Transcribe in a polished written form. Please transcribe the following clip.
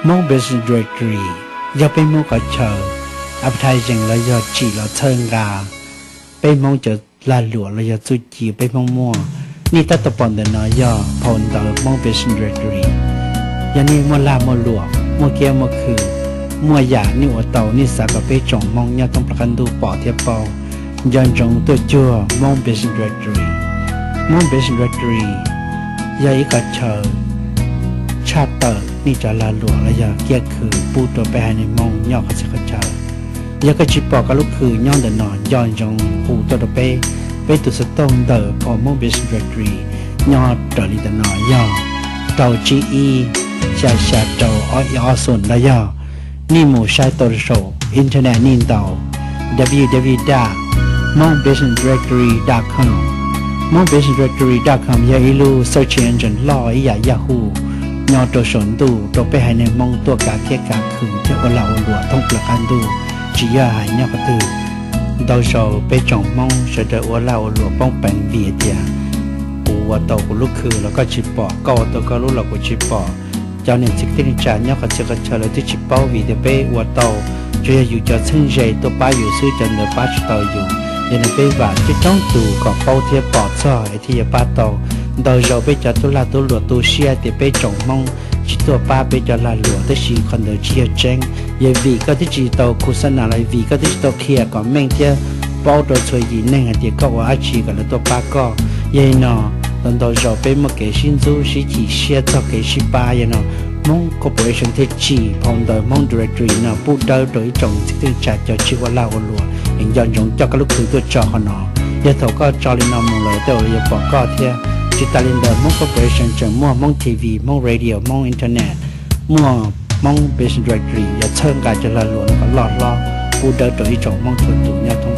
มอง business directory อย่าไปมองก็เชออัพไทยจังแล้วอย่าจีแล้วเชิงกาไปมองจะลาหลวงแล้วอย่าจุดจีไปมองมั่วนี่ตัดตะปอนเดินน้อยย่อพอนเตอมอง business directory อย่านี่มัวลามัวหลวงมัวเกี้ยวมัวคือมัวหยานี่หัวเต่านี่สากไปจงมองย่าต้องประกันดูปอเทียบปอย้อนจงตัวจัวมอง business directory มอง business directory อย่าอีกก็เชอชาเตอร์นี่จะลาหลวงแล้วอย่าเกี้ยคือปูตัวไปให้ในมองย่อเขาจะกระเจ้าอย่าก็จิปปอกับลูกคือย่อนเดินนอนย้อนจงหูตัวไปตัวสต้มเตอร์พอมอง business directory ย่อตัวนี้เดินนอนย่อเต่า GE ชาเต่าอ้อส่วนแล้วย่อนี่หมู่ใช้ตัวโชว์อินเทอร์เน็ตนี่เต่า www.mongbusinessdirectory.com mongbusinessdirectory.com อย่าอีลู search engine ล่ออีอย่า Yahoo ยอตัวสนดูตัวไปให้ในมองตัวกาเกียกาคืนที่เราหลวงต้องประกันดูจีย่าหายเนี่ยก็ตื่นดาวโชว์ไปจ่องมองเสด็จว่าเราหลวงป้องแปงเบียดยากูว่าตัวกูลูกคือแล้วก็ชิปปอก็ตัวก็รู้เรากูชิปปอเจ้าเนี่ยจิกที่นิจาเนี่ยก็จะก็เฉลยที่ชิปปอวีเดเป้ว่าตัวจะอยู่จะซึ่งใจตัวป้าอยู่ซื้อจนเดือป้าชิตัวอยู่ยันเป้ว่าจะจ้องดูก็เป้าเทียบปอดซ้อไอ้ที่ป้าโตดาวโชว์ไปจะตัวลาตัวหลวงตัวเชียเดเป้จ่องมองจิตตัวป้าไปจะลาหลวงแต่ชีคนเดียวเชียเจงยายวีก็ที่จีโตคุสนาลายวีก็ที่โตเคียก่อนแม่งเที่ยป้าตัวช่วยยินแน่งเดียวก็ว่าอาชีกันแล้วตัวป้าก็ยายนอตอนดาวโชว์ไปมาเกชินซูชิจีเชียต่อเกชิป้ายนอมอง corporation ที่จีพอมโดยมอง directory นอพูดได้โดยจงที่จะจะชื่อว่าลาหลวงเห็นย้อนยงเจ้าก็ลูกคือตัวจอขนอยาเท่าก็จอลินอมงเลยแต่ยาปอก็เที่ยจิตาลินเดอร์มอง corporation จังมั่วมองทีวีมอง radio มองอินเทอร์เน็ตมั่วมอง business directory อย่าเชิงการจะละหลวงก็หลอดล้อพูดได้โดยจงมองตัวเนี่ยต้อง